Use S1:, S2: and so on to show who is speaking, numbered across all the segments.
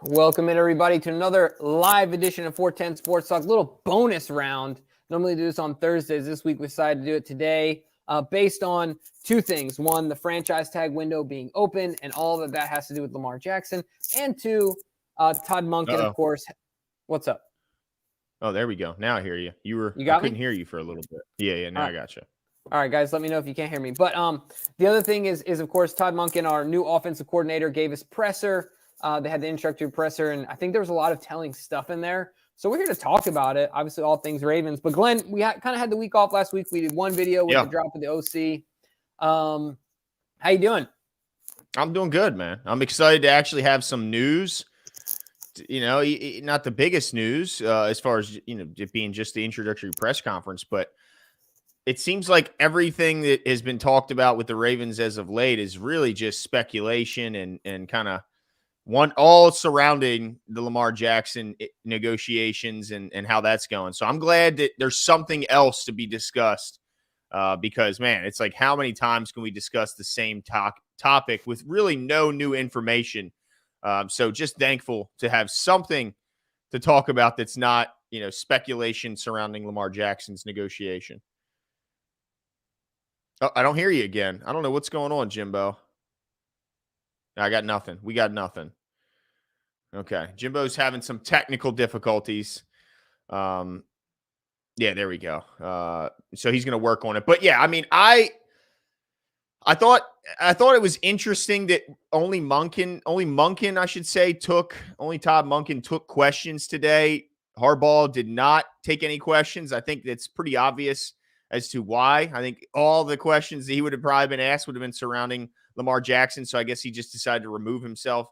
S1: Welcome in, everybody, to another live edition of 410 Sports Talk. Little bonus round. Normally do this on Thursdays. This week we decided to do it today based on two things. One, the franchise tag window being open and all that has to do with Lamar Jackson. And two, Todd Monken, of course. What's up?
S2: Oh, there we go. Now I hear you.
S1: I
S2: couldn't hear you for a little bit. Yeah. Now I got you.
S1: All right, guys, let me know if you can't hear me. But the other thing is of course, Todd Monken, our new offensive coordinator, gave us presser. They had the introductory presser, and I think there was a lot of telling stuff in there. So we're here to talk about it. Obviously, all things Ravens. But Glenn, we kind of had the week off last week. We did one video with the drop of the OC. How you doing?
S2: I'm doing good, man. I'm excited to actually have some news. You know, not the biggest news as far as, it being just the introductory press conference, but it seems like everything that has been talked about with the Ravens as of late is really just speculation and kind of all surrounding the Lamar Jackson negotiations and how that's going. So I'm glad that there's something else to be discussed because, man, it's like, how many times can we discuss the same topic with really no new information? So just thankful to have something to talk about that's not, speculation surrounding Lamar Jackson's negotiation. Oh, I don't hear you again. I don't know what's going on, Jimbo. I got nothing. We got nothing. Okay. Jimbo's having some technical difficulties. Yeah, there we go. So he's going to work on it. But yeah, I mean, I thought it was interesting that only Todd Monken took questions today. Harbaugh did not take any questions. I think that's pretty obvious as to why. I think all the questions that he would have probably been asked would have been surrounding Lamar Jackson. So I guess he just decided to remove himself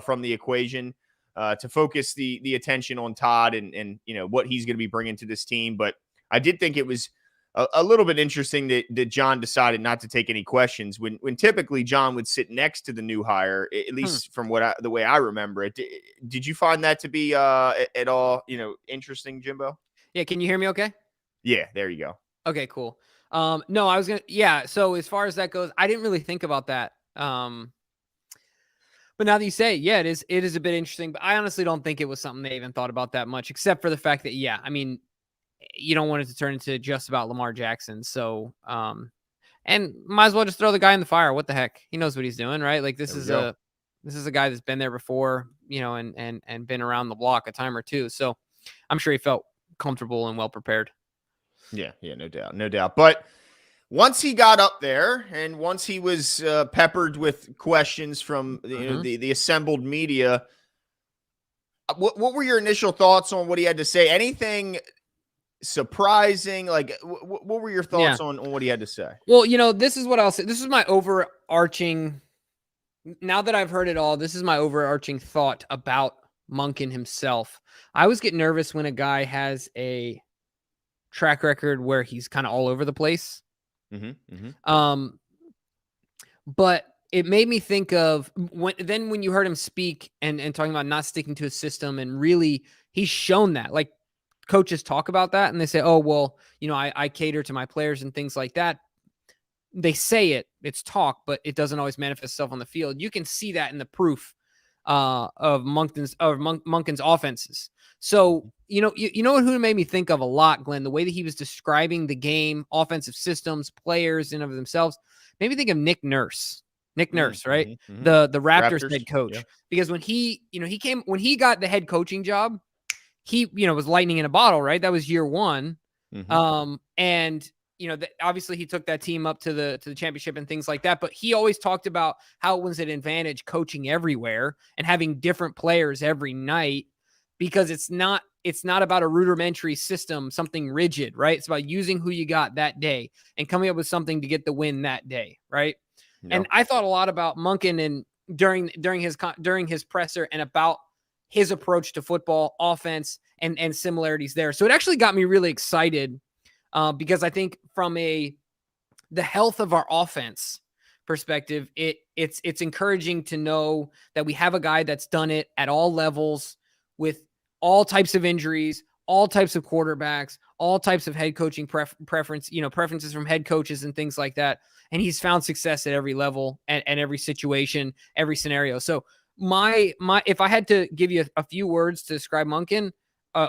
S2: from the equation to focus the attention on Todd and what he's going to be bringing to this team. But I did think it was a little bit interesting that John decided not to take any questions when typically John would sit next to the new hire, at least from the way I remember it. Did you find that to be at all, interesting, Jimbo?
S1: Yeah. Can you hear me okay?
S2: Yeah, there you go.
S1: Okay, cool. No, I was going to, yeah. So as far as that goes, I didn't really think about that. But now that you say it, yeah, it is a bit interesting, but I honestly don't think it was something they even thought about that much, except for the fact that, yeah, I mean, you don't want it to turn into just about Lamar Jackson. So, and might as well just throw the guy in the fire. What the heck? He knows what he's doing, right? Like this is a guy that's been there before, and been around the block a time or two. So I'm sure he felt comfortable and well prepared.
S2: Yeah, no doubt. But once he got up there and once he was peppered with questions from the assembled media, what were your initial thoughts on what he had to say? Anything surprising? Like, what were your thoughts on what he had to say?
S1: Well, this is what I'll say. This is my overarching, now that I've heard it all, this is my overarching thought about Monken himself. I always get nervous when a guy has a track record where he's kind of all over the place. But it made me think of when you heard him speak and talking about not sticking to a system, and really he's shown that. Like, coaches talk about that and they say, oh, well, I cater to my players and things like that. They say it's talk, but it doesn't always manifest itself on the field. You can see that in the proof of Monken's offenses. So, you know who made me think of a lot, Glenn, the way that he was describing the game, offensive systems, players in of themselves, made me think of Nick Nurse, right? The Raptors head coach, because when he got the head coaching job, he, was lightning in a bottle, right? That was year one. And obviously he took that team up to the championship and things like that, but he always talked about how it was an advantage coaching everywhere and having different players every night, because it's not about a rudimentary system, something rigid, right? It's about using who you got that day and coming up with something to get the win that day, right? Yep. And I thought a lot about Monken and during his presser and about his approach to football, offense, and similarities there. So it actually got me really excited because I think from the health of our offense perspective, it's encouraging to know that we have a guy that's done it at all levels with all types of injuries, all types of quarterbacks, all types of head coaching preferences from head coaches and things like that. And he's found success at every level and every situation, every scenario. So if I had to give you a few words to describe Monken,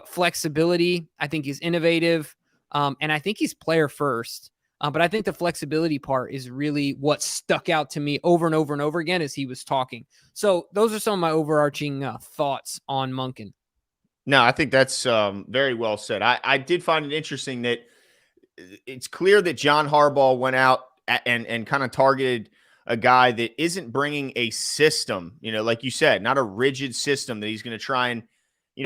S1: flexibility. I think he's innovative, and I think he's player first. But I think the flexibility part is really what stuck out to me over and over and over again as he was talking. So those are some of my overarching thoughts on Monken.
S2: No, I think that's very well said. I did find it interesting that it's clear that John Harbaugh went out and kind of targeted a guy that isn't bringing a system, like you said, not a rigid system that he's going to try and,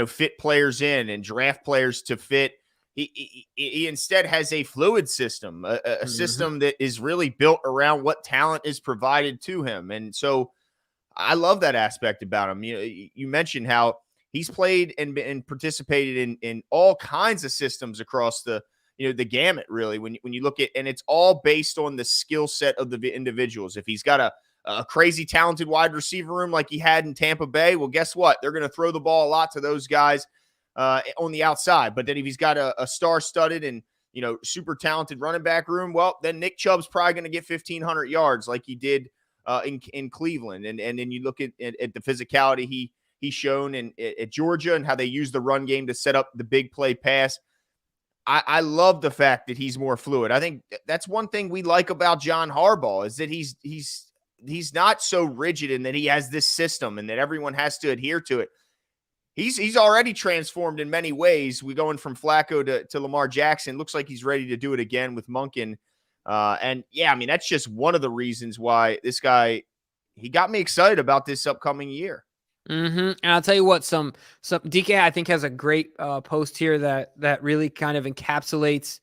S2: fit players in and draft players to fit. He instead has a fluid system, a system that is really built around what talent is provided to him. And so I love that aspect about him. You mentioned how he's played and participated in all kinds of systems across the gamut, really, when you look at, and it's all based on the skill set of the individuals. If he's got a crazy talented wide receiver room like he had in Tampa Bay, well, guess what? They're going to throw the ball a lot to those guys on the outside. But then if he's got a star-studded and super talented running back room, well, then Nick Chubb's probably going to get 1,500 yards like he did in Cleveland. And then you look at the physicality he's shown at Georgia and how they use the run game to set up the big play pass. I love the fact that he's more fluid. I think that's one thing we like about John Harbaugh is that he's not so rigid in that he has this system and that everyone has to adhere to it. He's already transformed in many ways. We going from Flacco to Lamar Jackson. Looks like he's ready to do it again with Monken. And yeah, I mean, that's just one of the reasons why this guy, he got me excited about this upcoming year.
S1: And I'll tell you what, some DK I think has a great post here that really kind of encapsulates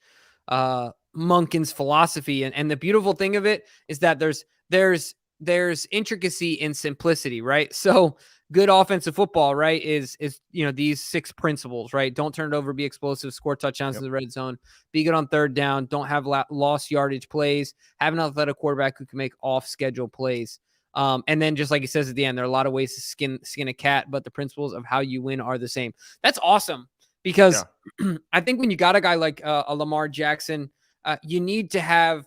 S1: Monken's philosophy, and the beautiful thing of it is that there's intricacy in simplicity, right? So good offensive football, right, is these 6 principles, right? Don't turn it over, be explosive, score touchdowns in the red zone, be good on third down, don't have lost yardage plays, have an athletic quarterback who can make off schedule plays. And then just like he says at the end, there are a lot of ways to skin a cat, but the principles of how you win are the same. That's awesome because I think when you got a guy like a Lamar Jackson, you need to have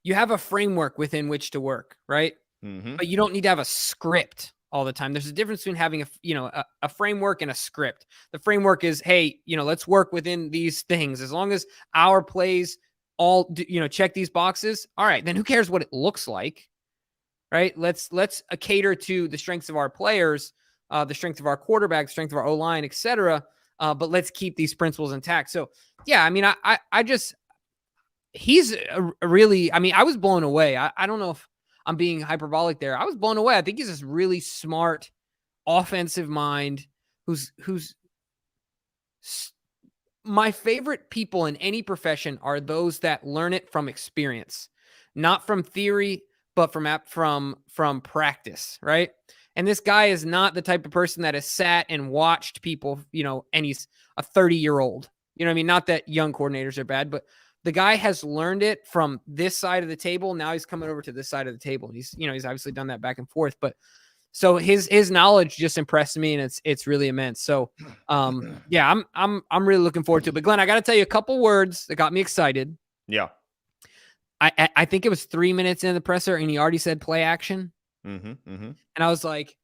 S1: a framework within which to work, right? But you don't need to have a script all the time. There's a difference between having a framework and a script. The framework is, hey, let's work within these things. As long as our plays all check these boxes, all right, then who cares what it looks like? Right? Let's cater to the strengths of our players, the strength of our quarterback, the strength of our O-line, et cetera. But let's keep these principles intact. So, yeah, I mean, he's really, I mean, I was blown away. I don't know if I'm being hyperbolic there. I was blown away. I think he's this really smart offensive mind who's my favorite people in any profession are those that learn it from experience, not from theory, but from practice, right? And this guy is not the type of person that has sat and watched people, and he's a 30-year-old. You know what I mean? Not that young coordinators are bad, but the guy has learned it from this side of the table. Now he's coming over to this side of the table. And he's obviously done that back and forth, but so his knowledge just impressed me, and it's really immense. So, yeah, I'm really looking forward to it. But Glenn, I got to tell you a couple words that got me excited.
S2: Yeah.
S1: I think it was 3 minutes in the presser, and he already said play action. And I was like,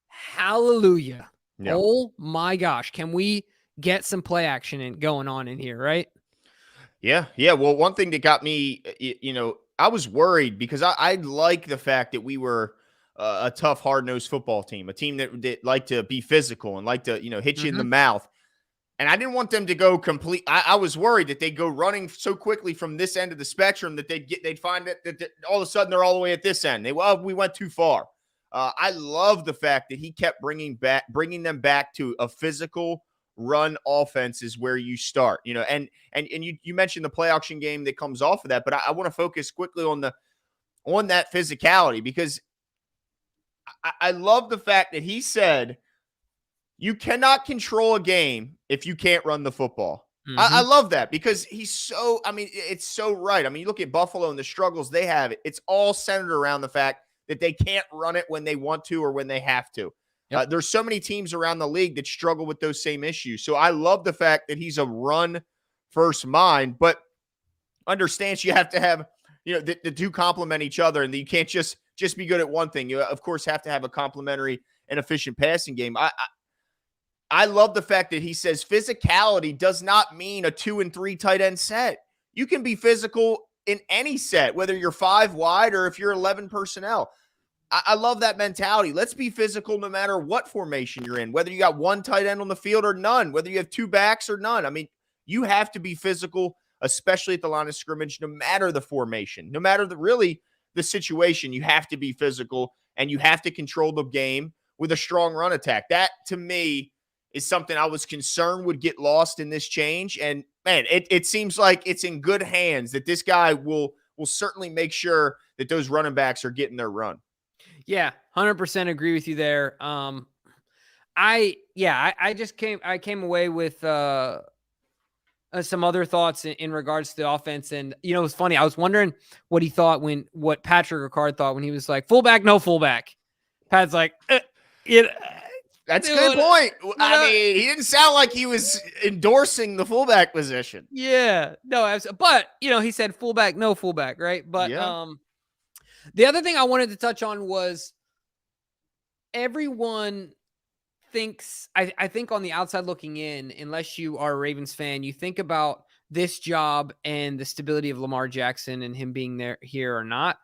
S1: hallelujah. Yeah. Oh, my gosh. Can we get some play action going on in here, right?
S2: Yeah. Well, one thing that got me, I was worried because I like the fact that we were a tough, hard-nosed football team, a team that liked to be physical and like to, hit you in the mouth. And I didn't want them to go complete. I was worried that they'd go running so quickly from this end of the spectrum that they'd find that all of a sudden they're all the way at this end. We went too far. I love the fact that he kept bringing them back to a physical run offense is where you start, and you mentioned the play action game that comes off of that, but I want to focus quickly on that physicality because I love the fact that he said, you cannot control a game if you can't run the football. I love that because it's so right. I mean, you look at Buffalo and the struggles they have. It's all centered around the fact that they can't run it when they want to or when they have to. Yep. There's so many teams around the league that struggle with those same issues. So I love the fact that he's a run-first mind, but understands you have to have, the two complement each other, and you can't just just be good at one thing. You, of course, have to have a complementary and efficient passing game. I love the fact that he says physicality does not mean a 2 and 3 tight end set. You can be physical in any set, whether you're 5 wide or if you're 11 personnel. I love that mentality. Let's be physical no matter what formation you're in, whether you got one tight end on the field or none, whether you have 2 backs or none. I mean, you have to be physical, especially at the line of scrimmage, no matter the formation, no matter the situation. You have to be physical and you have to control the game with a strong run attack. That, to me, is something I was concerned would get lost in this change. And, man, it seems like it's in good hands that this guy will certainly make sure that those running backs are getting their run.
S1: Yeah, 100% agree with you there. I came away with some other thoughts in regards to the offense. And, it was funny. I was wondering what he thought what Patrick Ricard thought when he was like, fullback, no fullback. Pat's like,
S2: that's a good point. I mean, he didn't sound like he was endorsing the fullback position.
S1: Yeah, no, but he said fullback, no fullback, right? But the other thing I wanted to touch on was everyone thinks, I think on the outside looking in, unless you are a Ravens fan, you think about this job and the stability of Lamar Jackson and him being here or not.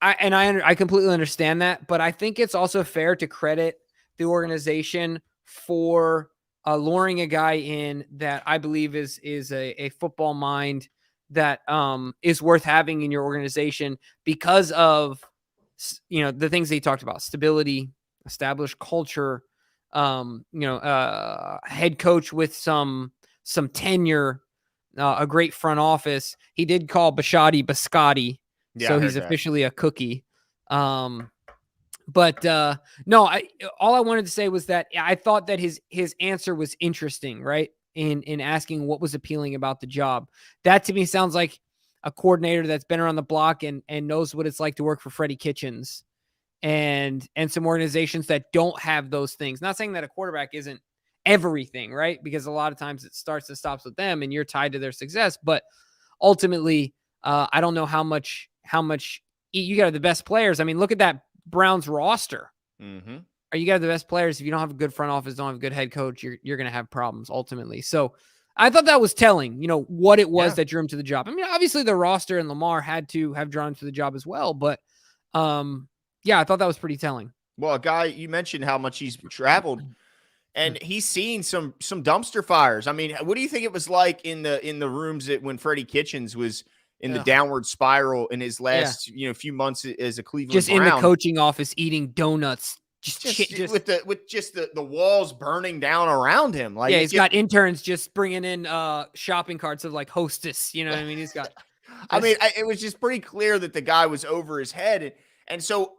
S1: I completely understand that, but I think it's also fair to credit the organization for luring a guy in that I believe is a football mind that is worth having in your organization because of the things that he talked about: stability, established culture, head coach with some tenure, a great front office. He did call Bisciotti Biscotti, so he's officially a cookie. But no, all I wanted to say was that I thought that his answer was interesting, right? In asking what was appealing about the job. That to me sounds like a coordinator that's been around the block and knows what it's like to work for Freddie Kitchens and some organizations that don't have those things. Not saying that a quarterback isn't everything, right? Because a lot of times it starts and stops with them and you're tied to their success. But ultimately, I don't know how much you got the best players. I mean, look at that Browns roster.
S2: Mm-hmm.
S1: Are you got the best players? If you don't have a good front office, don't have a good head coach, you're going to have problems ultimately. So I thought that was telling, what it was that drew him to the job. I mean, obviously the roster and Lamar had to have drawn him to the job as well, but I thought that was pretty telling.
S2: Well, a guy, you mentioned how much he's traveled and he's seen some dumpster fires. I mean, what do you think it was like in the rooms when Freddie Kitchens was in the downward spiral in his last, few months as a Cleveland
S1: just
S2: Brown.
S1: In the coaching office eating donuts,
S2: just with the walls burning down around him. Like,
S1: he's got interns just bringing in shopping carts of like Hostess. You know what I mean? He's got.
S2: I mean, it was just pretty clear that the guy was over his head, and so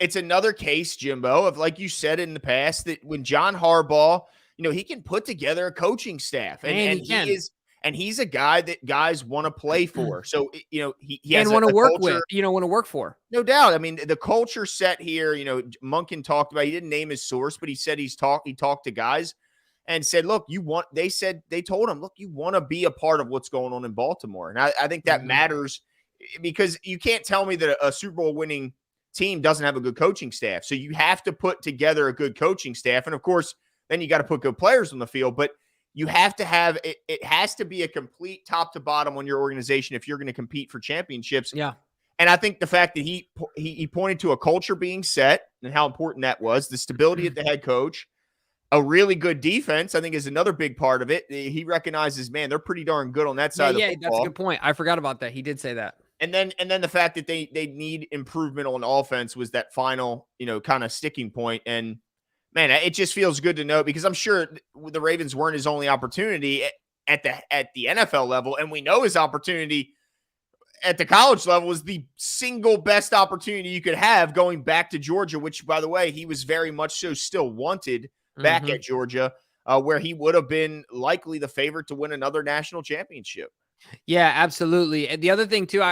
S2: it's another case, Jimbo, of, like you said in the past, that when John Harbaugh, he can put together a coaching staff, and he is. And he's a guy that guys want to play for. So, he has
S1: want to work
S2: culture,
S1: with, want to work for.
S2: No doubt. I mean, the culture set here, Monken talked about, he didn't name his source, but he said he talked to guys and said, look, they told him, look, you want to be a part of what's going on in Baltimore. And I think that matters because you can't tell me that a Super Bowl winning team doesn't have a good coaching staff. So you have to put together a good coaching staff. And of course, then you got to put good players on the field, but you have to have it has to be a complete top to bottom on your organization if you're going to compete for championships.
S1: Yeah.
S2: And I think the fact that he pointed to a culture being set and how important that was, the stability at the head coach, a really good defense, I think is another big part of it. He recognizes, man, they're pretty darn good on that side of the football.
S1: That's a good point. I forgot about that. He did say that.
S2: And then the fact that they need improvement on offense was that final, kind of sticking point. And man, it just feels good to know because I'm sure the Ravens weren't his only opportunity at the NFL level. And we know his opportunity at the college level was the single best opportunity you could have going back to Georgia, which, by the way, he was very much so still wanted back at Georgia, where he would have been likely the favorite to win another national championship.
S1: Yeah, absolutely. And the other thing too,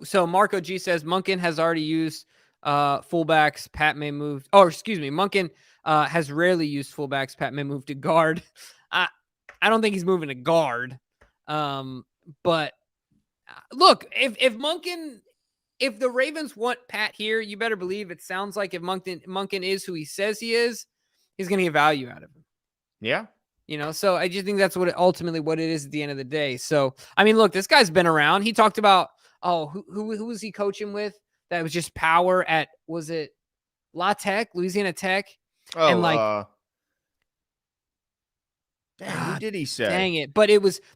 S1: so Marco G says Monken has already used fullbacks. Pat may move. Oh, excuse me. Monken has rarely used fullbacks. Pat may move to guard. I don't think he's moving to guard. But look, if Monken if the Ravens want Pat here, you better believe it sounds like if Monken is who he says he is, he's going to get value out of him.
S2: Yeah.
S1: So I just think that's ultimately what it is at the end of the day. So, I mean, look, this guy's been around. He talked about, who was he coaching with? That was just power was it La Tech, Louisiana Tech?
S2: Oh,
S1: and like,
S2: who did he say?
S1: Dang it. But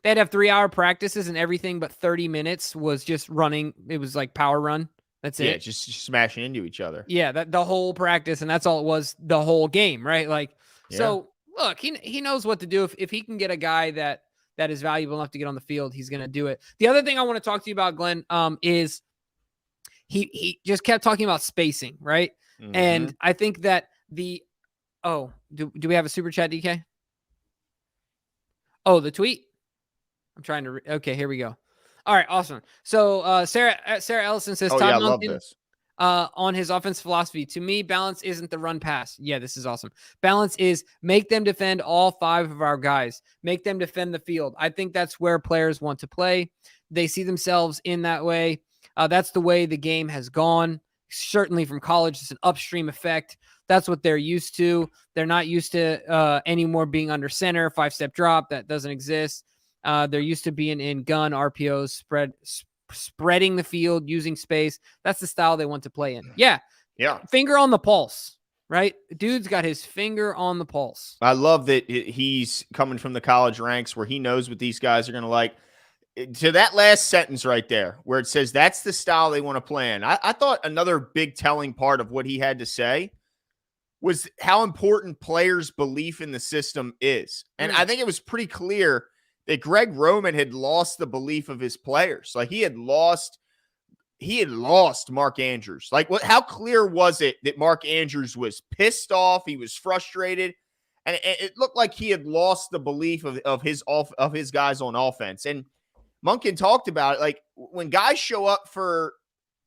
S1: they'd have 3-hour practices and everything, but 30 minutes was just running. It was like power run. That's it.
S2: Yeah, just smashing into each other.
S1: Yeah, the whole practice, and that's all it was the whole game, right? Like, so look, he knows what to do. If he can get a guy that is valuable enough to get on the field, he's going to do it. The other thing I want to talk to you about, Glenn, is he just kept talking about spacing, right? Mm-hmm. And I think that do we have a super chat, DK? Oh, the tweet? I'm trying to okay, here we go. All right, awesome. So Sarah Ellison says,
S2: Todd
S1: Monken,
S2: I love this.
S1: On his offense philosophy. To me, balance isn't the run pass. Yeah, this is awesome. Balance is make them defend all 5 of our guys. Make them defend the field. I think that's where players want to play. They see themselves in that way. That's the way the game has gone. Certainly from college, it's an upstream effect. That's what they're used to. They're not used to anymore being under center, 5-step drop. That doesn't exist. They're used to being in gun, RPOs, spreading the field, using space. That's the style they want to play in. Yeah. Finger on the pulse, right? Dude's got his finger on the pulse.
S2: I love that he's coming from the college ranks where he knows what these guys are going to like. To that last sentence right there, where it says that's the style they want to play in. I thought another big telling part of what he had to say was how important players' belief in the system is. And I think it was pretty clear that Greg Roman had lost the belief of his players. Like he had lost Mark Andrews. Like how clear was it that Mark Andrews was pissed off? He was frustrated. And it looked like he had lost the belief of his guys on offense. And Monken talked about it. Like when guys show up for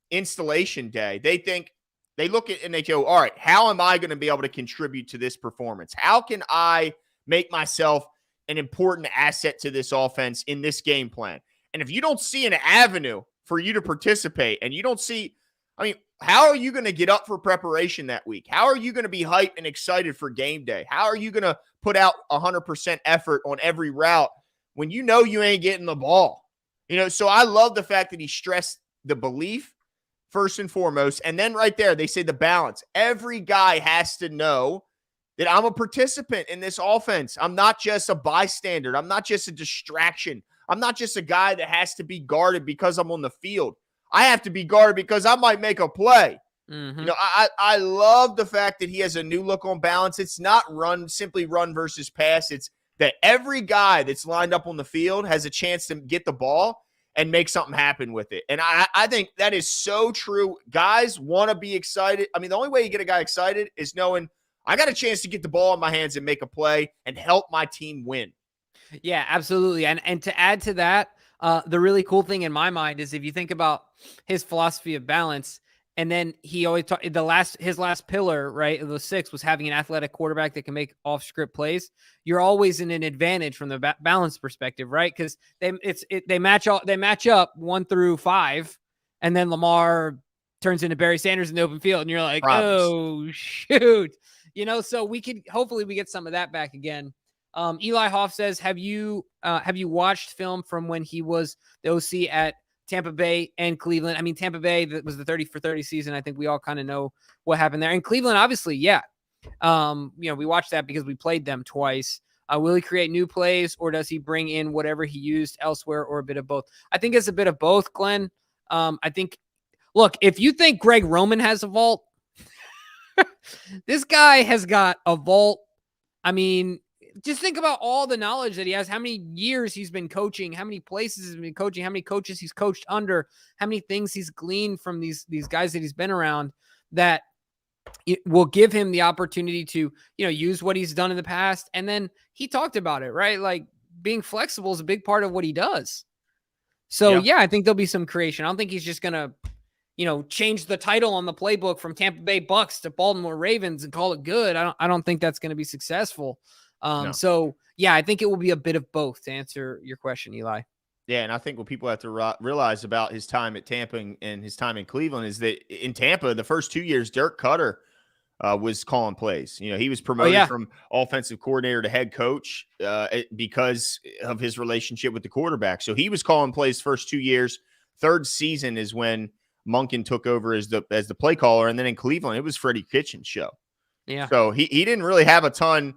S2: installation day, they look at and they go, all right, how am I going to be able to contribute to this performance? How can I make myself an important asset to this offense in this game plan? And if you don't see an avenue for you to participate and you don't see, how are you going to get up for preparation that week? How are you going to be hyped and excited for game day? How are you going to put out 100% effort on every route when you know you ain't getting the ball? So I love the fact that he stressed the belief first and foremost. And then right there, they say the balance. Every guy has to know that I'm a participant in this offense. I'm not just a bystander. I'm not just a distraction. I'm not just a guy that has to be guarded because I'm on the field. I have to be guarded because I might make a play. Mm-hmm. I love the fact that he has a new look on balance. It's not simply run versus pass. It's that every guy that's lined up on the field has a chance to get the ball and make something happen with it. And I think that is so true. Guys want to be excited. The only way you get a guy excited is knowing I got a chance to get the ball in my hands and make a play and help my team win.
S1: Yeah, absolutely. And to add to that, the really cool thing in my mind is if you think about his philosophy of balance, and then he always talked his last pillar, right, of the 6 was having an athletic quarterback that can make off script plays. You're always in an advantage from the balance perspective, right? Because they match up 1 through 5, and then Lamar turns into Barry Sanders in the open field, and you're like, oh shoot, So hopefully we get some of that back again. Eli Hoff says, have you watched film from when he was the OC at Tampa Bay and Cleveland? Tampa Bay, that was the 30 for 30 season. I think we all kind of know what happened there. And Cleveland, obviously, yeah. We watched that because we played them twice. Will he create new plays, or does he bring in whatever he used elsewhere, or a bit of both? I think it's a bit of both, Glenn. Look, if you think Greg Roman has a vault, this guy has got a vault. Just think about all the knowledge that he has, how many years he's been coaching, how many places he's been coaching, how many coaches he's coached under, how many things he's gleaned from these guys that he's been around, that it will give him the opportunity to, use what he's done in the past. And then he talked about it, right? Like being flexible is a big part of what he does. So yeah, I think there'll be some creation. I don't think he's just going to, change the title on the playbook from Tampa Bay Bucks to Baltimore Ravens and call it good. I don't think that's going to be successful. No. So yeah, I think it will be a bit of both, to answer your question, Eli.
S2: Yeah, and I think what people have to realize about his time at Tampa and his time in Cleveland is that in Tampa, the first 2 years, Dirk Cutter was calling plays. You know, he was
S1: Oh
S2: promoted
S1: yeah,
S2: from offensive coordinator to head coach because of his relationship with the quarterback. So he was calling plays first 2 years. Third season is when Monken took over as the play caller, and then in Cleveland, it was Freddie Kitchen's show.
S1: yeah.
S2: So he didn't really have a ton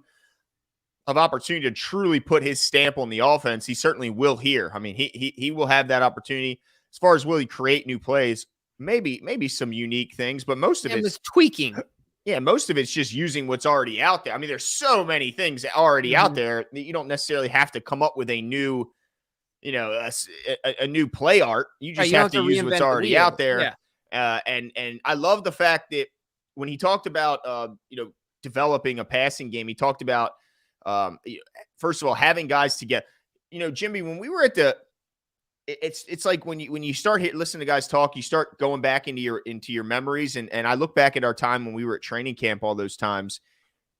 S2: of opportunity to truly put his stamp on the offense. He certainly will here. I mean, he will have that opportunity. As far as will he create new plays, maybe some unique things, but most of
S1: And
S2: it's
S1: was tweaking.
S2: yeah, most of it's just using what's already out there. I mean, there's so many things already out there that you don't necessarily have to come up with a new, you know, a new play art. You
S1: Right,
S2: just
S1: you don't
S2: have
S1: have
S2: to
S1: to
S2: use what's
S1: reinvent the
S2: already out
S1: wheel.
S2: there.
S1: Yeah.
S2: And I love the fact that when he talked about developing a passing game, he talked about first of all having guys together. You know, Jimmy, when we were at the it's like when you start listening to guys talk, you start going back into your memories. And I look back at our time when we were at training camp all those times.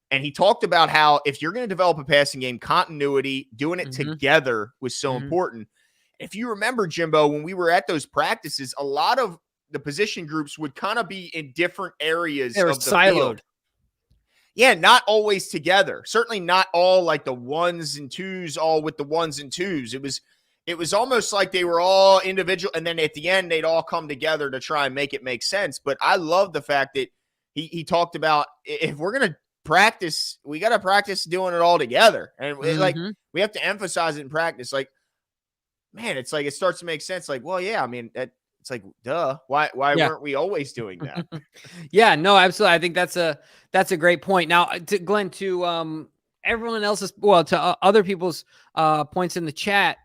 S2: And he talked about how if you're going to develop a passing game, continuity, doing it together was so important. If you remember, Jimbo, when we were at those practices, a lot of the position groups would kind of be in different areas
S1: They were
S2: of the
S1: siloed.
S2: field. Yeah, not always together. Certainly not all like the ones and twos, all with the ones and twos. It was almost like they were all individual, and then at the end they'd all come together to try and make it make sense. But I love the fact that he talked about if we're gonna practice, we got to practice doing it all together, and like we have to emphasize it in practice. Like, man, it's like it starts to make sense. Like, well, yeah, I mean, it's like, duh, why weren't we always doing that?
S1: Yeah, no, absolutely. I think that's a great point. Now, to Glenn, to everyone else's, well, to other people's points in the chat.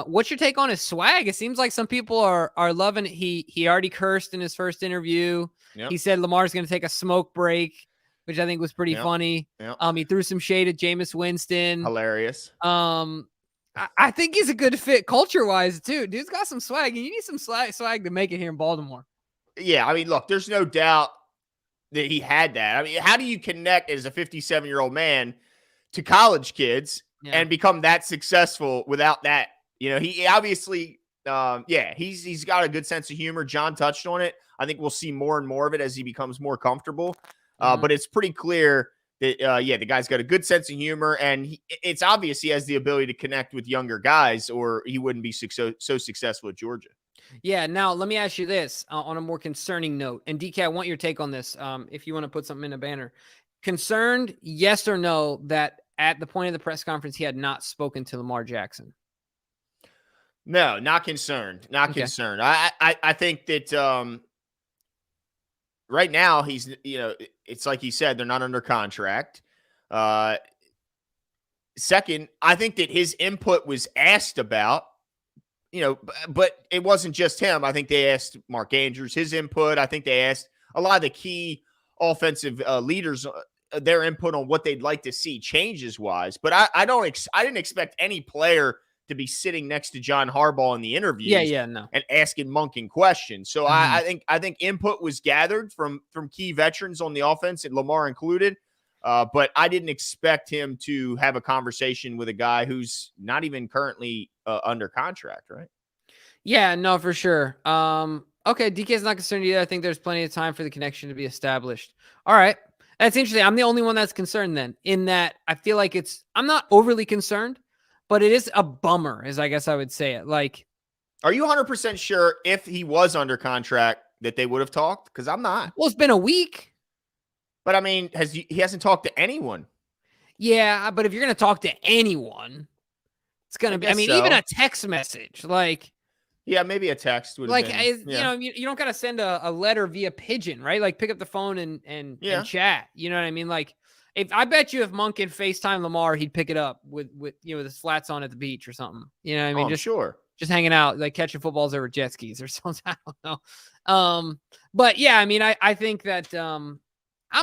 S1: What's your take on his swag? It seems like some people are loving it. He already cursed in his first interview.
S2: Yep.
S1: He said Lamar's going to take a smoke break, which I think was pretty funny.
S2: Yep.
S1: He threw some shade at Jameis Winston.
S2: Hilarious.
S1: I think he's a good fit culture-wise, too. Dude's got some swag, and you need some swag to make it here in Baltimore.
S2: Yeah, I mean, look, there's no doubt that he had that. I mean, how do you connect as a 57-year-old man to college kids and become that successful without that? You know, he obviously, he's got a good sense of humor. John touched on it. I think we'll see more and more of it as he becomes more comfortable. But it's pretty clear that, the guy's got a good sense of humor, and it's obvious he has the ability to connect with younger guys, or he wouldn't be so successful at Georgia.
S1: Yeah. Now, let me ask you this on a more concerning note. And DK, I want your take on this. If you want to put something in a banner. Concerned, yes or no, that at the point of the press conference, he had not spoken to Lamar Jackson?
S2: No, not concerned. Not concerned. I think that right now he's, it's like he said, they're not under contract. Second, I think that his input was asked about, but it wasn't just him. I think they asked Mark Andrews his input. I think they asked a lot of the key offensive leaders their input on what they'd like to see changes wise. But I didn't expect any player to be sitting next to John Harbaugh in the interviews
S1: no.
S2: and asking Monken questions. So I think input was gathered from key veterans on the offense, and Lamar included. But I didn't expect him to have a conversation with a guy who's not even currently under contract, right?
S1: Yeah, no, for sure. Okay, DK's not concerned either. I think there's plenty of time for the connection to be established. All right. That's interesting. I'm the only one that's concerned then, in that I feel like I'm not overly concerned, but it is a bummer, as I guess I would say it. Like,
S2: are you 100% sure if he was under contract that they would have talked? Because I'm not.
S1: Well, it's been a week.
S2: But I mean, he hasn't talked to anyone.
S1: Yeah, but if you're going to talk to anyone, it's going to be, even a text message, like.
S2: Yeah, maybe a text would
S1: like,
S2: have been,
S1: you don't got to send a letter via pigeon, right? Like, pick up the phone and chat. You know what I mean? Like, I bet you if Monken FaceTime Lamar, he'd pick it up with with his flats on at the beach or something. You know what I mean? Just hanging out, like catching footballs over jet skis or something. I don't know. But yeah, I mean, I think that I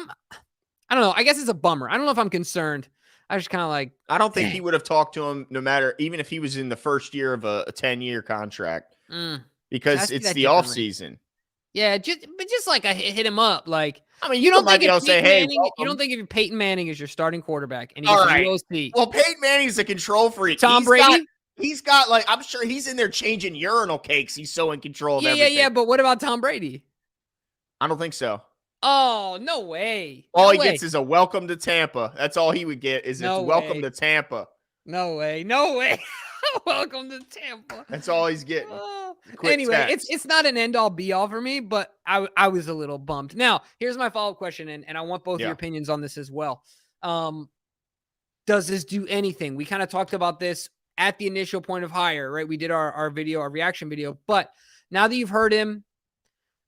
S1: don't know. I guess it's a bummer. I don't know if I'm concerned. I just kind of like.
S2: I don't think he would have talked to him no matter, even if he was in the first year of a 10-year contract, because it's the off season.
S1: Yeah, just like I hit him up. Like,
S2: I mean, you don't think if say, "Hey,"
S1: you don't think if Peyton Manning is your starting quarterback and he's
S2: all right.
S1: UOC.
S2: Well, Peyton Manning's a control freak.
S1: Tom Brady.
S2: He's got like, I'm sure he's in there changing urinal cakes. He's so in control of everything.
S1: Yeah. But what about Tom Brady?
S2: I don't think so.
S1: Oh, no way.
S2: All he gets is a welcome to Tampa. That's all he would get is it's welcome to Tampa.
S1: No way. Welcome to Tampa.
S2: That's all he's getting.
S1: Anyway, it's not an end all be all for me, but I was a little bummed. Now, here's my follow-up question, and I want both your opinions on this as well. Does this do anything? We kind of talked about this at the initial point of hire, right? We did our video, our reaction video, but now that you've heard him,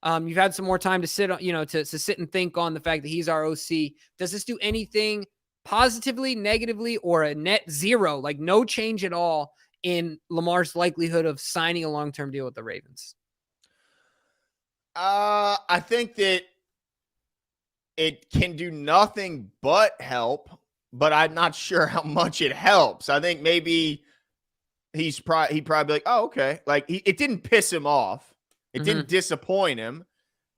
S1: you've had some more time to sit on, to sit and think on the fact that he's our OC. Does this do anything positively, negatively, or a net zero, like no change at all in Lamar's likelihood of signing a long-term deal with the Ravens?
S2: I think that it can do nothing but help, but I'm not sure how much it helps. I think maybe he'd probably be like, oh, okay. Like it didn't piss him off. It didn't disappoint him,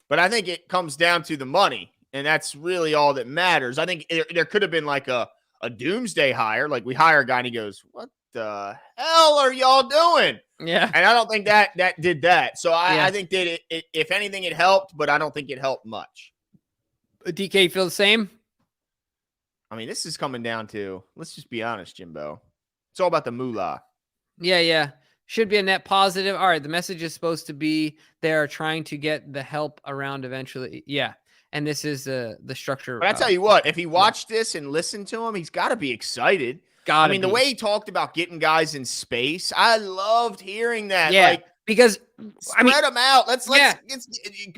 S2: but I think it comes down to the money, and that's really all that matters. I think there could have been like a doomsday hire. Like we hire a guy and he goes, what the hell are y'all doing?
S1: Yeah.
S2: And I don't think that did that. So I think that if anything, it helped, but I don't think it helped much.
S1: DK, you feel the same?
S2: I mean, this is coming down to, let's just be honest, Jimbo. It's all about the moolah.
S1: Yeah. Should be a net positive. All right, the message is supposed to be they're trying to get the help around eventually. Yeah, and this is the structure.
S2: But I tell you what, if he watched this and listened to him, he's got to be excited. The way he talked about getting guys in space, I loved hearing that.
S1: Yeah,
S2: like,
S1: because
S2: spread them out. Let's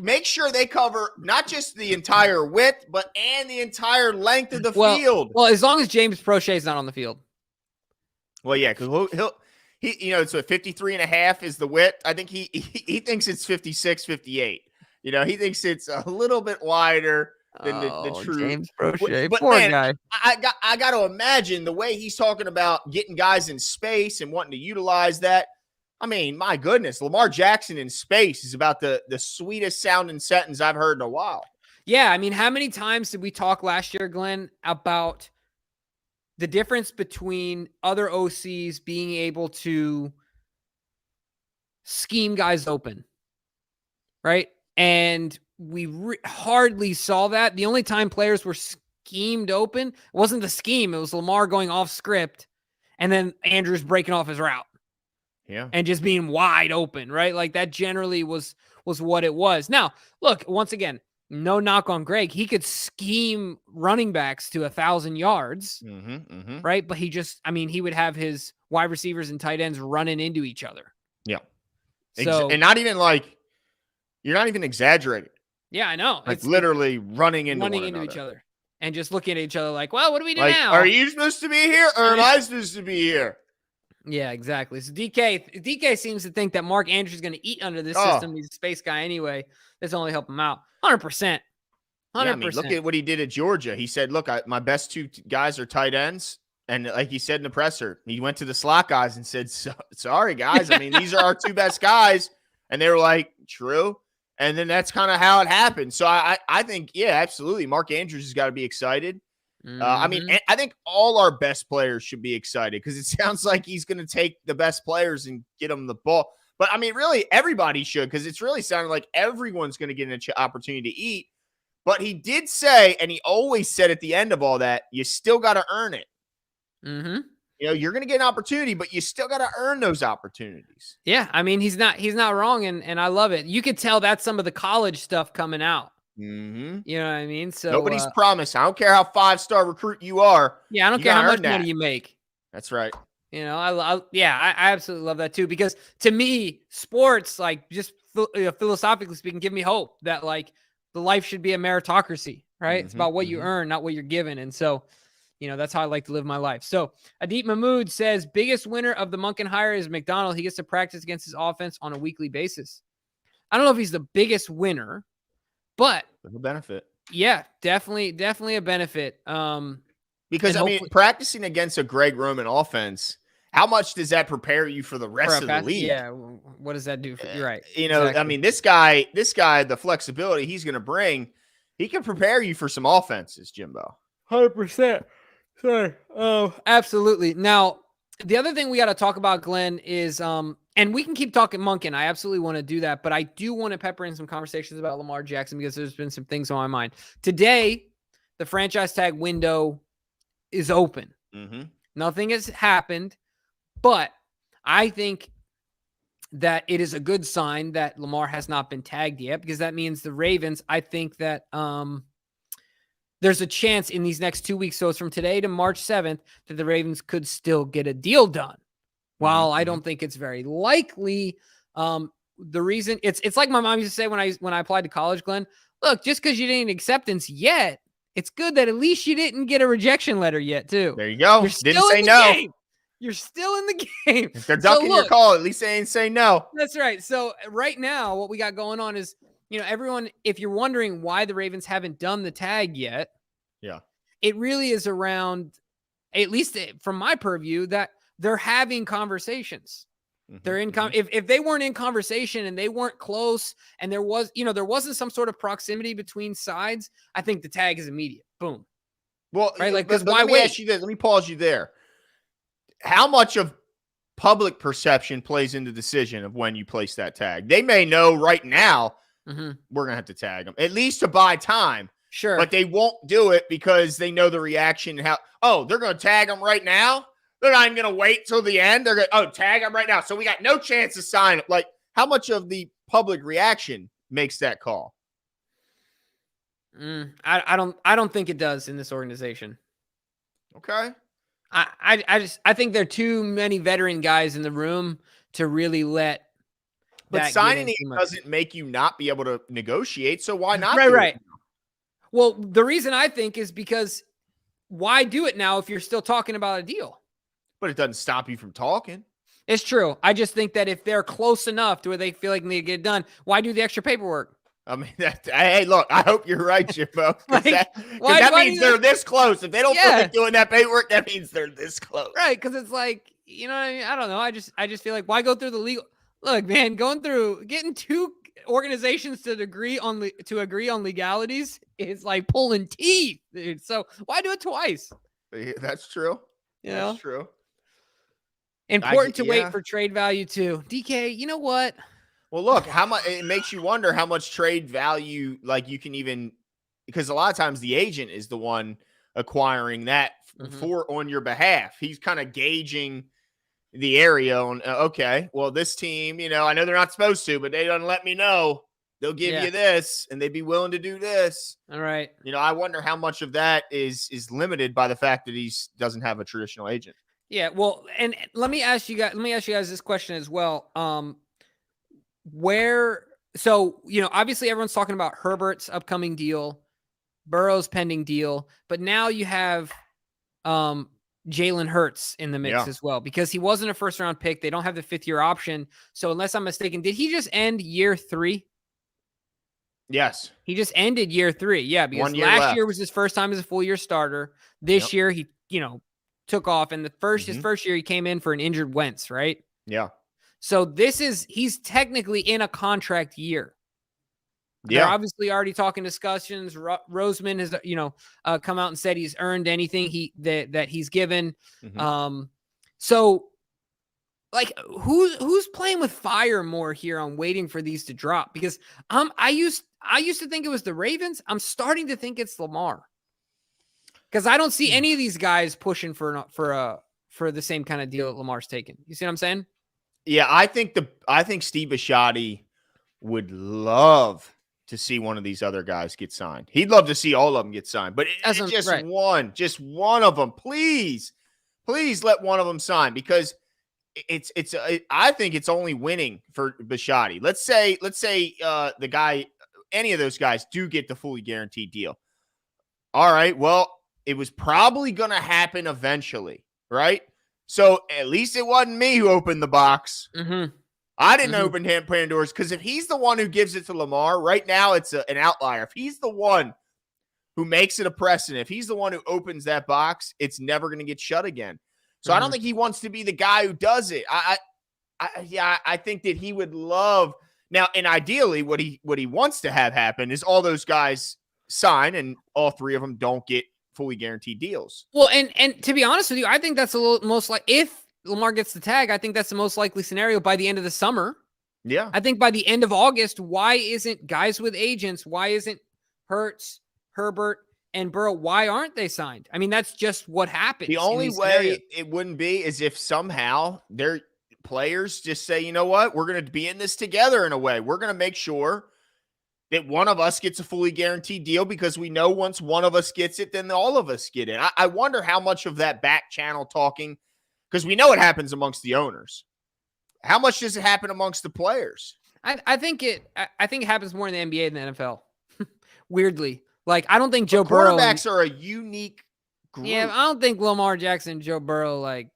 S2: make sure they cover not just the entire width, but and the entire length of the field.
S1: Well, as long as James Prochet's not on the field.
S2: Well, yeah, because it's 53 and a half is the width. I think he thinks it's 56, 58. He thinks it's a little bit wider than the true
S1: James Prochet.
S2: But
S1: Poor
S2: man,
S1: guy.
S2: I got to imagine the way he's talking about getting guys in space and wanting to utilize that. I mean, my goodness, Lamar Jackson in space is about the sweetest sounding sentence I've heard in a while.
S1: Yeah, I mean, how many times did we talk last year, Glenn, about the difference between other OCs being able to scheme guys open, right? And we hardly saw that. The only time players were schemed open wasn't the scheme. It was Lamar going off script and then Andrews breaking off his route.
S2: Yeah.
S1: And just being wide open, right? Like that generally was what it was. Now, look, once again, no knock on Greg. He could scheme running backs to 1,000 yards, right? But he would have his wide receivers and tight ends running into each other.
S2: Yeah.
S1: So,
S2: and not even like, you're not even exaggerating.
S1: Yeah, I know.
S2: Like it's literally running into
S1: each other and just looking at each other like, well, what do we do
S2: like,
S1: now?
S2: Are you supposed to be here or am I supposed to be here?
S1: Yeah, exactly. So DK seems to think that Mark Andrews is going to eat under this system. He's a space guy anyway. This only help him out. 100%. 100%.
S2: Look at what he did at Georgia. He said, look, my best two guys are tight ends. And like he said in the presser, he went to the slot guys and said, sorry, guys. I mean, these are our two best guys. And they were like, true. And then that's kind of how it happened. So I think, yeah, absolutely. Mark Andrews has got to be excited. I think all our best players should be excited because it sounds like he's going to take the best players and get them the ball. But, I mean, really, everybody should because it's really sounding like everyone's going to get an opportunity to eat. But he did say, and he always said at the end of all that, you still got to earn it.
S1: Mm-hmm.
S2: You're going to get an opportunity, but you still got to earn those opportunities.
S1: Yeah, I mean, he's not wrong, and I love it. You could tell that's some of the college stuff coming out.
S2: Mm-hmm.
S1: You know what I mean? So
S2: nobody's promised. I don't care how 5-star recruit you are.
S1: Yeah, I don't care how much money you make.
S2: That's right.
S1: I absolutely love that too because to me, sports, like just philosophically speaking, give me hope that like the life should be a meritocracy, right? It's about what you earn, not what you're given, and so that's how I like to live my life. So Adit Mahmood says biggest winner of the Monken hire is McDonald. He gets to practice against his offense on a weekly basis. I don't know if he's the biggest winner. But
S2: the benefit.
S1: Yeah, definitely a benefit.
S2: Because practicing against a Greg Roman offense, how much does that prepare you for the rest of the league?
S1: Yeah, what does that do for you're right.
S2: Exactly. I mean, this guy, the flexibility he's going to bring, he can prepare you for some offenses, Jimbo.
S1: 100%. Sorry. Oh, absolutely. Now, The other thing we got to talk about, Glenn, is and we can keep talking Monken. I absolutely want to do that, but I do want to pepper in some conversations about Lamar Jackson because there's been some things on my mind. Today, the franchise tag window is open.
S2: Mm-hmm.
S1: Nothing has happened, but I think that it is a good sign that Lamar has not been tagged yet, because that means the Ravens, I think that there's a chance in these next 2 weeks, so it's from today to March 7th, that the Ravens could still get a deal done. While I don't think it's very likely, the reason it's like my mom used to say when I applied to college, Glenn, look, just because you didn't acceptance yet, it's good that at least you didn't get a rejection letter yet, too.
S2: There you go.
S1: You're
S2: Didn't
S1: still
S2: say
S1: in the
S2: no.
S1: game. You're still in the game.
S2: If they're ducking your call, at least they ain't say no.
S1: That's right. So right now, what we got going on is, everyone, if you're wondering why the Ravens haven't done the tag yet,
S2: yeah,
S1: it really is around, at least from my purview, that they're having conversations. Mm-hmm, they're in if they weren't in conversation and they weren't close, and there wasn't some sort of proximity between sides, I think the tag is immediate. Boom.
S2: Well,
S1: right? Like,
S2: but why let me ask you this. Let me pause you there. How much of public perception plays into the decision of when you place that tag? They may know right now we're going to have to tag them, at least to buy time.
S1: Sure.
S2: But they won't do it because they know the reaction. They're going to tag them right now? They're not even going to wait till the end. They're going to, tag them right now. So we got no chance to sign it. Like, how much of the public reaction makes that call?
S1: I don't think it does in this organization.
S2: Okay.
S1: I think there are too many veteran guys in the room to really let.
S2: But signing it doesn't make you not be able to negotiate. So why not?
S1: Right. Well, the reason I think is because why do it now if you're still talking about a deal?
S2: But it doesn't stop you from talking.
S1: It's true. I just think that if they're close enough to where they feel like they get it done, why do the extra paperwork?
S2: I mean, hey, look, I hope you're right, Jimbo. Because that means they're this close. If they don't feel like doing that paperwork, that means they're this close.
S1: Right, because it's like, what I mean? I don't know. I just feel like, why go through the legal? Look, man, getting two organizations to agree on legalities is like pulling teeth, dude. So why do it twice?
S2: That's true. That's true.
S1: Important to wait for trade value too. DK, you know what?
S2: Well, look, how much it makes you wonder how much trade value, like, you can even, because a lot of times the agent is the one acquiring that on your behalf. He's kind of gauging the area on, okay, well, this team, I know they're not supposed to, but they don't let me know. They'll give you this, and they'd be willing to do this.
S1: All right.
S2: I wonder how much of that is limited by the fact that he doesn't have a traditional agent.
S1: Yeah, well, and let me ask you guys this question as well. Obviously everyone's talking about Herbert's upcoming deal, Burrow's pending deal, but now you have Jalen Hurts in the mix as well, because he wasn't a first round pick. They don't have the 5th-year option. So unless I'm mistaken, did he just end year 3?
S2: Yes.
S1: He just ended year 3. Yeah, because last year was his first time as a full year starter. This year he, took off, and his first year he came in for an injured Wentz, right?
S2: Yeah.
S1: So he's technically in a contract year. Yeah. They're obviously already talking discussions. Roseman has, come out and said he's earned anything that he's given. So like, who's playing with fire more here on waiting for these to drop? Because I used to think it was the Ravens. I'm starting to think it's Lamar, because I don't see any of these guys pushing for the same kind of deal that Lamar's taking. You see what I'm saying?
S2: Yeah, I think Steve Bisciotti would love to see one of these other guys get signed. He'd love to see all of them get signed, but just one of them, please let one of them sign, because I think it's only winning for Bisciotti. Let's say any of those guys do get the fully guaranteed deal. All right, well, it was probably going to happen eventually, right? So at least it wasn't me who opened the box. I didn't open Pandora's, because if he's the one who gives it to Lamar, right now it's an outlier. If he's the one who makes it a precedent, if he's the one who opens that box, it's never going to get shut again. So I don't think he wants to be the guy who does it. I think that he would love now, and ideally what he wants to have happen is all those guys sign and all 3 of them don't get fully guaranteed deals.
S1: Well, and to be honest with you, I think that's most like, if Lamar gets the tag, I think that's the most likely scenario by the end of the summer.
S2: Yeah.
S1: I think by the end of August, why isn't guys with agents, why isn't Hurts, Herbert, and Burrow, why aren't they signed? I mean, that's just what happens.
S2: The only way it wouldn't be is if somehow their players just say, you know what, we're going to be in this together in a way. We're going to make sure that one of us gets a fully guaranteed deal because we know once one of us gets it, then all of us get it. I wonder how much of that back channel talking, because we know it happens amongst the owners. How much does it happen amongst the players?
S1: I think it happens more in the NBA than the NFL. Weirdly. Like, I don't think Joe
S2: Burrow.
S1: Burrow.
S2: Quarterbacks are a unique group.
S1: Yeah, I don't think Lamar Jackson and Joe Burrow, like,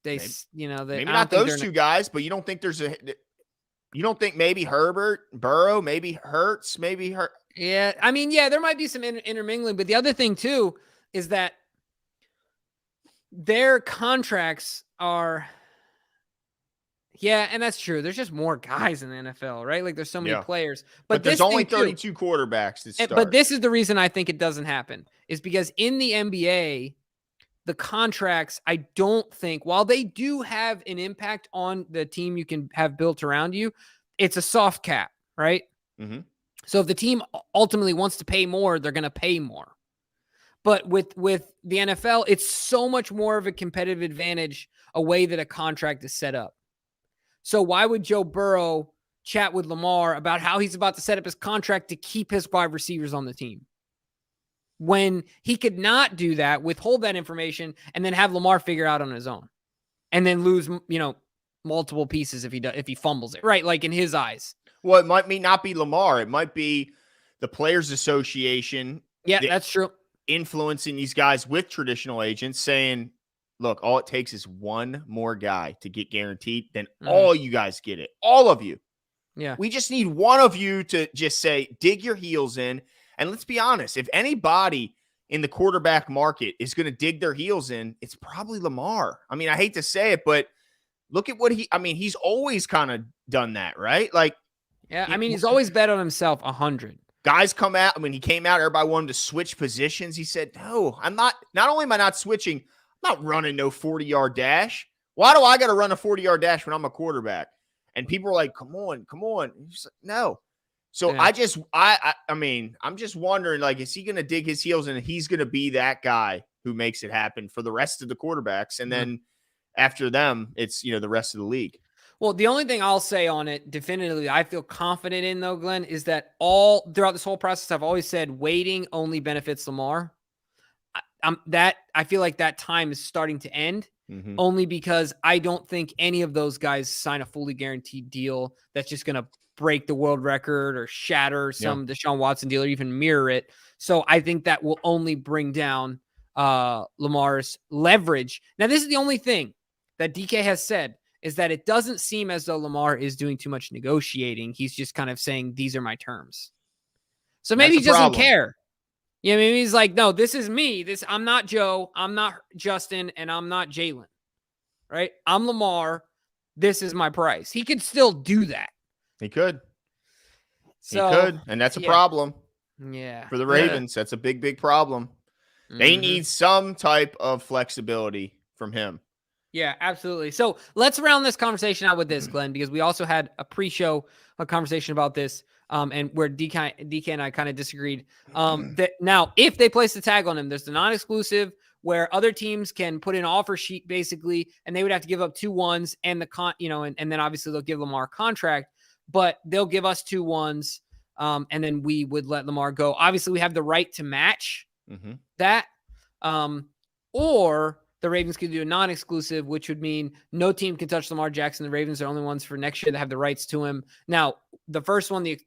S1: they,
S2: maybe not those two guys, but you don't think you don't think maybe Herbert, Burrow, maybe Hurts, maybe Hurt.
S1: Yeah, I mean, yeah, there might be some intermingling, but the other thing too is that their contracts are. Yeah, and that's true. There's just more guys in the NFL, right? Like, there's so many players.
S2: But there's only 32 quarterbacks that start.
S1: But this is the reason I think it doesn't happen, is because in the NBA, the contracts, I don't think, while they do have an impact on the team you can have built around you, it's a soft cap, right?
S2: Mm-hmm.
S1: So if the team ultimately wants to pay more, they're going to pay more. But with the NFL, it's so much more of a competitive advantage a way that a contract is set up. So why would Joe Burrow chat with Lamar about how he's about to set up his contract to keep his wide receivers on the team, when he could not do that, withhold that information, and then have Lamar figure out on his own, and then lose, multiple pieces if he fumbles it, right? Like, in his eyes.
S2: Well, it might not be Lamar. It might be the Players Association.
S1: Yeah, that's true.
S2: Influencing these guys with traditional agents, saying, look, all it takes is one more guy to get guaranteed, then all you guys get it. All of you.
S1: Yeah.
S2: We just need one of you to just say, dig your heels in. And let's be honest, if anybody in the quarterback market is going to dig their heels in, it's probably Lamar. I mean, I hate to say it, but look at what he's always kind of done that, right? Like,
S1: yeah, I mean, he's always bet on himself 100.
S2: Guys come out. When he came out, everybody wanted to switch positions. He said, no, I'm not. Not only am I not switching, I'm not running no 40-yard dash. Why do I got to run a 40-yard dash when I'm a quarterback? And people are like, come on. He's like, no. So yeah. I'm just wondering, like, is he going to dig his heels in and he's going to be that guy who makes it happen for the rest of the quarterbacks? And then after them, it's, the rest of the league.
S1: Well, the only thing I'll say on it definitively I feel confident in, though, Glenn, is that all throughout this whole process, I've always said waiting only benefits Lamar. I feel like that time is starting to end, only because I don't think any of those guys sign a fully guaranteed deal that's just going to break the world record or shatter some Deshaun Watson deal or even mirror it. So I think that will only bring down Lamar's leverage. Now, this is the only thing that DK has said, is that it doesn't seem as though Lamar is doing too much negotiating. He's just kind of saying, these are my terms. So maybe he doesn't care. Yeah, maybe he's like, no, this is me. I'm not Joe. I'm not Justin. And I'm not Jalen. Right? I'm Lamar. This is my price. He could still do that.
S2: He could. So, he could. And that's a problem.
S1: Yeah.
S2: For the Ravens, that's a big, big problem. They need some type of flexibility from him.
S1: Yeah, absolutely. So let's round this conversation out with this, Glenn, because we also had a pre-show conversation about this, and where DK and I kind of disagreed. That now, if they place the tag on him, there's the non-exclusive where other teams can put in an offer sheet basically, and they would have to give up 2 1s and the and then obviously they'll give Lamar a contract, but they'll give us 2 1s, and then we would let Lamar go. Obviously, we have the right to match that, or the Ravens could do a non-exclusive, which would mean no team can touch Lamar Jackson. The Ravens are the only ones for next year that have the rights to him. Now, the first one, the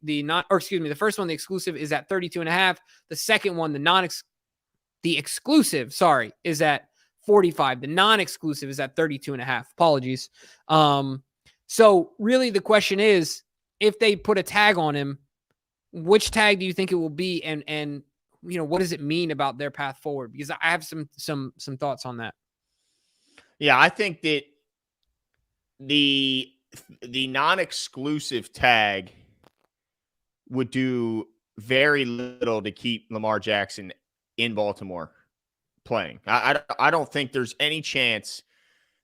S1: first one, the exclusive is at 32.5. The second one, the exclusive, is at 45. The non-exclusive is at 32.5. Apologies. So really the question is, if they put a tag on him, which tag do you think it will be? And what does it mean about their path forward? Because I have some thoughts on that.
S2: Yeah, I think that the non-exclusive tag would do very little to keep Lamar Jackson in Baltimore playing. I don't think there's any chance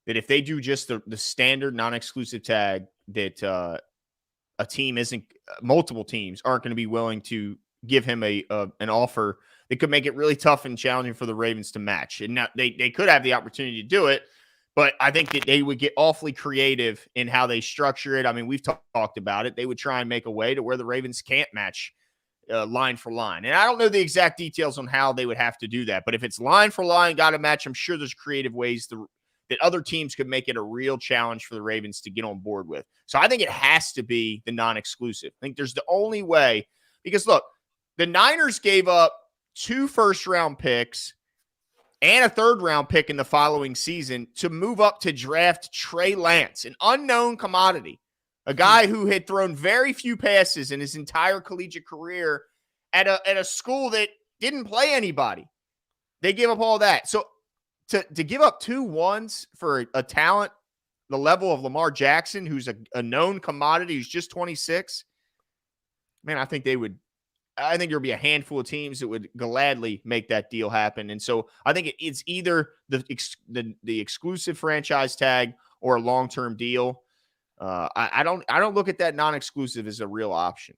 S2: that if they do just the standard non-exclusive tag, that a team isn't multiple teams aren't going to be willing to give him an offer that could make it really tough and challenging for the Ravens to match. And now they could have the opportunity to do it, but I think that they would get awfully creative in how they structure it. I mean, we've talked about it. They would try and make a way to where the Ravens can't match line for line. And I don't know the exact details on how they would have to do that, but if it's line for line, got to match, I'm sure there's creative ways that other teams could make it a real challenge for the Ravens to get on board with. So I think it has to be the non-exclusive. I think there's the only way, because look, the Niners gave up 2 first-round picks and a third-round pick in the following season to move up to draft Trey Lance, an unknown commodity, a guy who had thrown very few passes in his entire collegiate career at a school that didn't play anybody. They gave up all that. So to give up 2 1s for a talent the level of Lamar Jackson, who's a known commodity, who's just 26, man, I think there'll be a handful of teams that would gladly make that deal happen. And so I think it's either the exclusive franchise tag or a long-term deal. I don't look at that non-exclusive as a real option.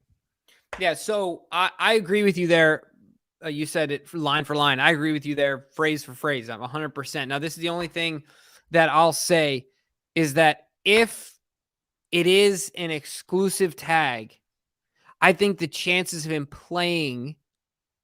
S1: Yeah, so I agree with you there. You said it line for line. I agree with you there, phrase for phrase. I'm 100%. Now, this is the only thing that I'll say is that if it is an exclusive tag, I think the chances of him playing,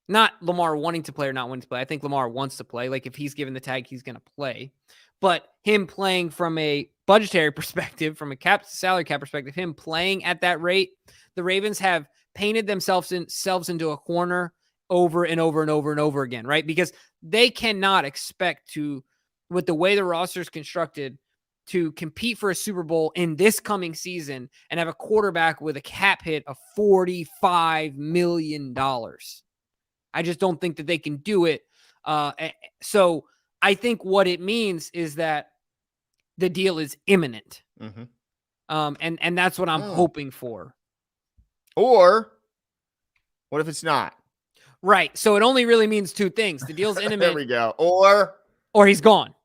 S1: not Lamar wanting to play or not wanting to play, I think Lamar wants to play. Like if he's given the tag, he's going to play. But him playing from a budgetary perspective, from a salary cap perspective, him playing at that rate, the Ravens have painted themselves into a corner over and over and over and over again, right? Because they cannot expect to, with the way the roster is constructed, to compete for a Super Bowl in this coming season and have a quarterback with a cap hit of $45 million. I just don't think that they can do it. So I think what it means is that the deal is imminent. Mm-hmm. And that's what I'm hoping for.
S2: Or what if it's not?
S1: Right. So it only really means 2 things. The deal's imminent.
S2: There we go.
S1: Or he's gone.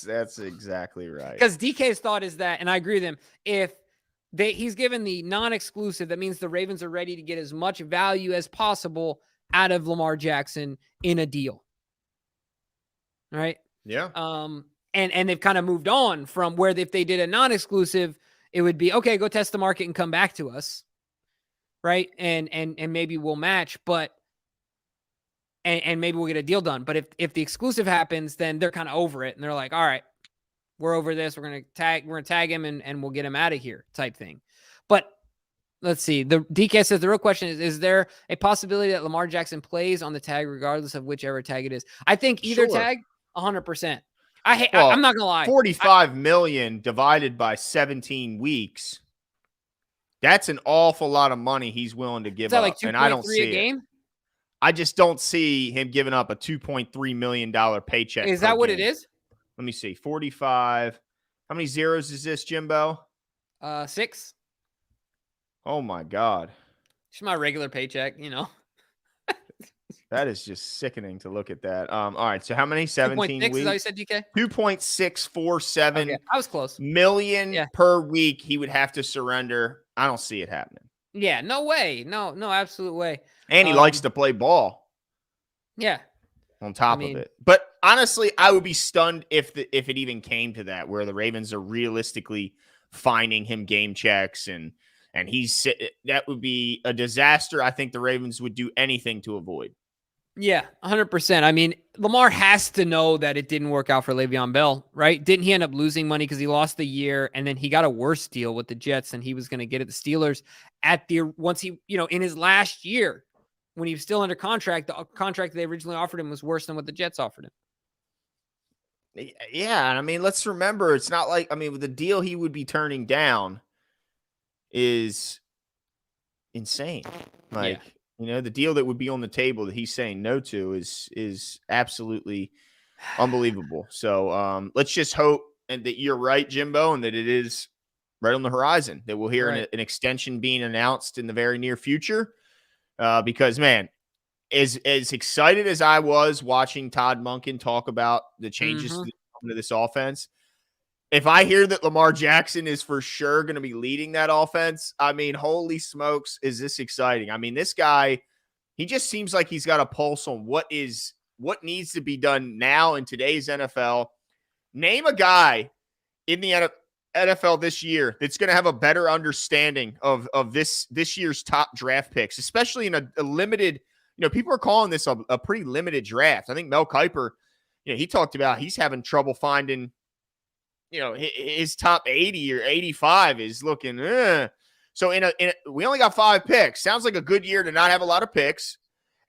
S2: That's exactly right.
S1: Because DK's thought is that, and I agree with him, if he's given the non-exclusive, that means the Ravens are ready to get as much value as possible out of Lamar Jackson in a deal. All right?
S2: Yeah.
S1: And they've kind of moved on from where if they did a non-exclusive, it would be, okay, go test the market and come back to us. Right? And maybe we'll match, but and maybe we'll get a deal done. But if the exclusive happens, then they're kind of over it. And they're like, all right, we're over this. We're going to tag him and we'll get him out of here type thing. But let's see. The DK says the real question is there a possibility that Lamar Jackson plays on the tag regardless of whichever tag it is? I think either tag, 100%. I'm not going to lie.
S2: $45 million divided by 17 weeks. That's an awful lot of money he's willing to give up.
S1: Like
S2: and I don't see
S1: a game?
S2: I just don't see him giving up a $2.3 million paycheck.
S1: Is that what it is?
S2: Let me see. 45. How many zeros is this, Jimbo?
S1: 6.
S2: Oh, my God.
S1: It's my regular paycheck,
S2: That is just sickening to look at that. All right. So how many? 17 weeks?
S1: Is that you said, DK?
S2: 2.647
S1: okay, I was close.
S2: million per week he would have to surrender. I don't see it happening.
S1: Yeah, no way. No absolute way.
S2: And he likes to play ball.
S1: Yeah.
S2: On top of it. But honestly, I would be stunned if it even came to that, where the Ravens are realistically finding him game checks and that would be a disaster. I think the Ravens would do anything to avoid.
S1: Yeah, 100%. I mean, Lamar has to know that it didn't work out for Le'Veon Bell, right? Didn't he end up losing money because he lost the year and then he got a worse deal with the Jets than he was going to get at the Steelers once he, in his last year when he was still under contract, the contract they originally offered him was worse than what the Jets offered him.
S2: Yeah, and I mean, let's remember, it's not like, with the deal he would be turning down is insane. The deal that would be on the table that he's saying no to is absolutely unbelievable. So let's just hope that you're right, Jimbo, and that it is right on the horizon, that we'll hear an extension being announced in the very near future. Because, man, as excited as I was watching Todd Monken talk about the changes to this offense, if I hear that Lamar Jackson is for sure going to be leading that offense, I mean, holy smokes, is this exciting? I mean, this guy, he just seems like he's got a pulse on what needs to be done now in today's NFL. Name a guy in the NFL this year that's going to have a better understanding of this year's top draft picks, especially in a limited, people are calling this a pretty limited draft. I think Mel Kiper, he talked about he's having trouble finding, his top 80 or 85 is looking, So we only got 5 picks. Sounds like a good year to not have a lot of picks.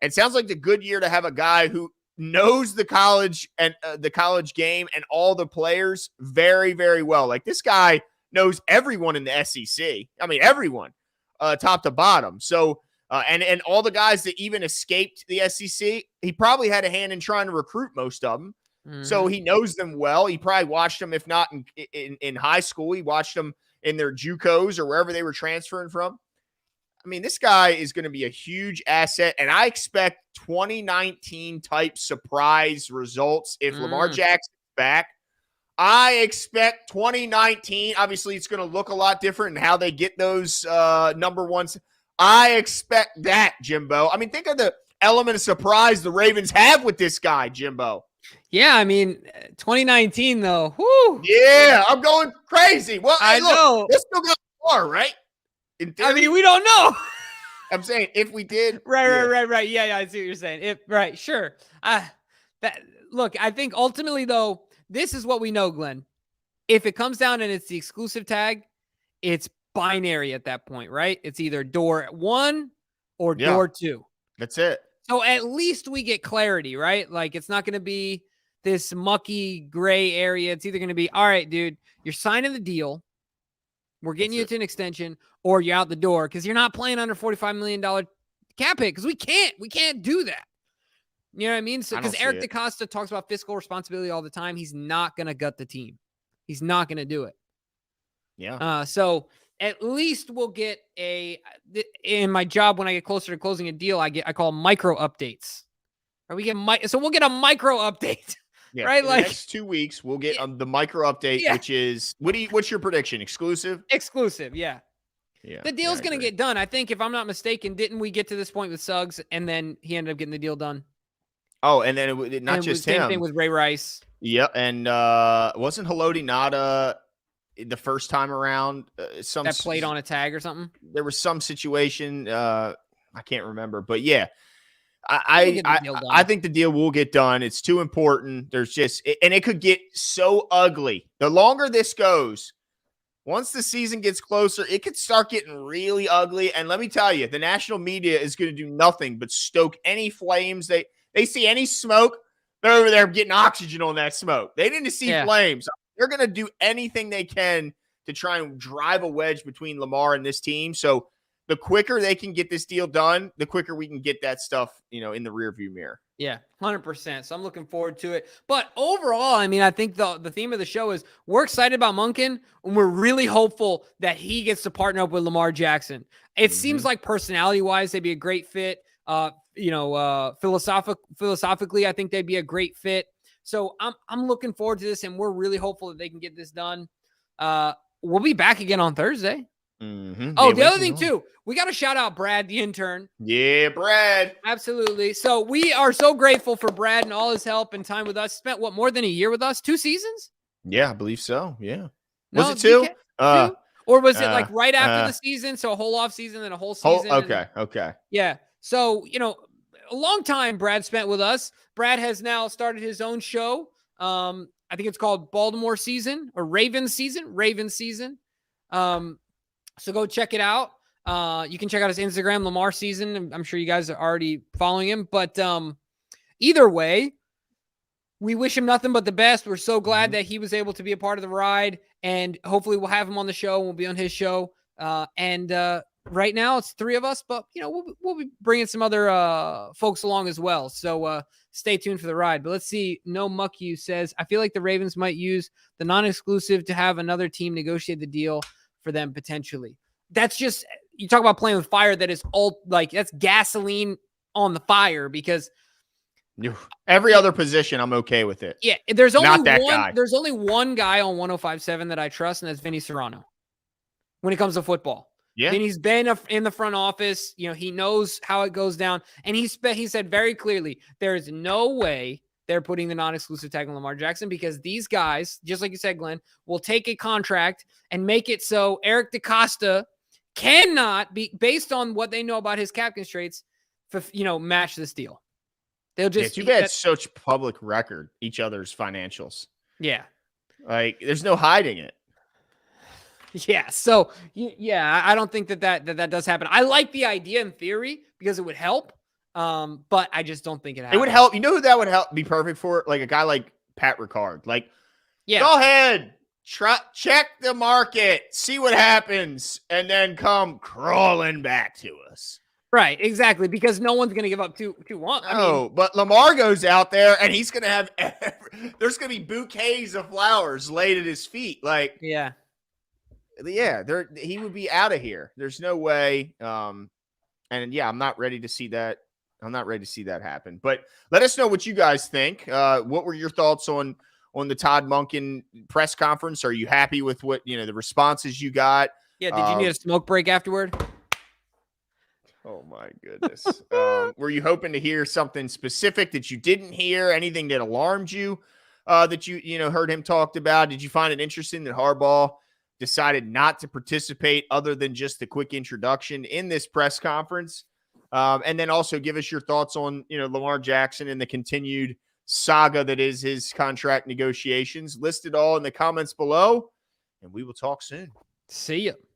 S2: And sounds like the good year to have a guy who knows the college and the college game and all the players very, very well. Like, this guy knows everyone in the SEC. I mean, everyone, top to bottom. So, and all the guys that even escaped the SEC, he probably had a hand in trying to recruit most of them. Mm-hmm. So he knows them well. He probably watched them, if not in high school, he watched them in their JUCOs or wherever they were transferring from. I mean, this guy is going to be a huge asset, and I expect 2019 type surprise results if Lamar Jackson's back. I expect 2019. Obviously, it's going to look a lot different in how they get those number ones. I expect that, Jimbo. I mean, think of the element of surprise the Ravens have with this guy, Jimbo.
S1: Yeah, I mean, 2019 though. Whoo.
S2: Yeah, I'm going crazy. Well,
S1: I know.
S2: This still got more, right?
S1: I mean, we don't know.
S2: I'm saying if we did.
S1: Right. Yeah, I see what you're saying. Sure. Look, I think ultimately though, this is what we know, Glenn. If it comes down and it's the exclusive tag, it's binary at that point, right? It's either door 1 or door 2.
S2: That's it.
S1: So at least we get clarity, right? Like, it's not going to be this mucky gray area. It's either going to be, all right, dude, you're signing the deal. We're getting you to an extension, or you're out the door because you're not playing under $45 million cap hit because we can't do that. You know what I mean? So because Eric DeCosta talks about fiscal responsibility all the time, he's not going to gut the team. He's not going to do it.
S2: Yeah.
S1: So at least we'll get in my job when I get closer to closing a deal, I call micro updates. Or so we'll get a micro update.
S2: Yeah,
S1: right?
S2: Like the next 2 weeks, we'll get the micro update, which is what's your prediction? Exclusive?
S1: Exclusive, yeah. Yeah. The deal's going to get done. I think, if I'm not mistaken, didn't we get to this point with Suggs and then he ended up getting the deal done?
S2: Oh, and then it not just him.
S1: Same thing with Ray Rice.
S2: Yeah, and wasn't Haloti Nada the first time around?
S1: That played on a tag or something?
S2: There was some situation. I can't remember, but yeah. I think the deal will get done. It's too important. And it could get so ugly. The longer this goes, once the season gets closer, it could start getting really ugly. And let me tell you, the national media is going to do nothing but stoke any flames. They see any smoke, they're over there getting oxygen on that smoke. They didn't see flames. They're going to do anything they can to try and drive a wedge between Lamar and this team. So the quicker they can get this deal done, the quicker we can get that stuff, in the rearview mirror.
S1: Yeah, 100%. So I'm looking forward to it. But overall, I mean, I think the theme of the show is we're excited about Monken, and we're really hopeful that he gets to partner up with Lamar Jackson. It seems like personality-wise, they'd be a great fit. Philosophically, I think they'd be a great fit. So I'm looking forward to this, and we're really hopeful that they can get this done. We'll be back again on Thursday.
S2: Mm-hmm.
S1: Oh, the other thing too, we got to shout out Brad, the intern.
S2: Yeah, Brad.
S1: Absolutely. So we are so grateful for Brad and all his help and time with us. Spent more than a year with us? 2 seasons?
S2: Yeah, I believe so. Yeah.
S1: Was it 2? 2? Or was it like right after the season? So a whole off season and a whole season.
S2: Okay.
S1: Yeah. So, a long time Brad spent with us. Brad has now started his own show. I think it's called Baltimore Season or Ravens Season. So go check it out. You can check out his Instagram, Lamar Season. I'm sure you guys are already following him. But either way, we wish him nothing but the best. We're so glad that he was able to be a part of the ride. And hopefully we'll have him on the show. We'll be on his show. And right now it's 3 of us. But, we'll be bringing some other folks along as well. So stay tuned for the ride. But let's see. No Muck You says, I feel like the Ravens might use the non-exclusive to have another team negotiate the deal for them potentially. That's just, you talk about playing with fire. That is all that's gasoline on the fire, because
S2: Every other position, I'm okay with it.
S1: Yeah, there's only
S2: Not that
S1: one.
S2: guy.
S1: There's only one guy on 105.7 that I trust, and that's Vinny Serrano. When it comes to football,
S2: Yeah.
S1: Vinny's been in the front office. You know, he knows how it goes down, and he said very clearly there is no way they're putting the non-exclusive tag on Lamar Jackson because these guys, just like you said, Glenn, will take a contract and make it so Eric DeCosta cannot be, based on what they know about his cap constraints, match this deal. They'll just
S2: too bad such public record, each other's financials.
S1: Yeah.
S2: Like, there's no hiding it.
S1: Yeah. So, yeah, I don't think that does happen. I like the idea in theory because it would help. But I just don't think it happens.
S2: It would help. You know who that would help be perfect for? Like a guy like Pat Ricard. Like,
S1: yeah,
S2: go ahead, check the market, see what happens, and then come crawling back to us.
S1: Right, exactly, because no one's going to give up 2-1.
S2: No, but Lamar goes out there and he's going to have there's going to be bouquets of flowers laid at his feet. Like,
S1: yeah,
S2: he would be out of here. There's no way. And yeah, I'm not ready to see that. I'm not ready to see that happen. But let us know what you guys think. What were your thoughts on the Todd Monken press conference? Are you happy with what the responses you got?
S1: Yeah. Did you need a smoke break afterward?
S2: Oh my goodness. Were you hoping to hear something specific that you didn't hear? Anything that alarmed you that you heard him talked about? Did you find it interesting that Harbaugh decided not to participate other than just a quick introduction in this press conference? And then also give us your thoughts on Lamar Jackson and the continued saga that is his contract negotiations. List it all in the comments below, and we will talk soon.
S1: See ya.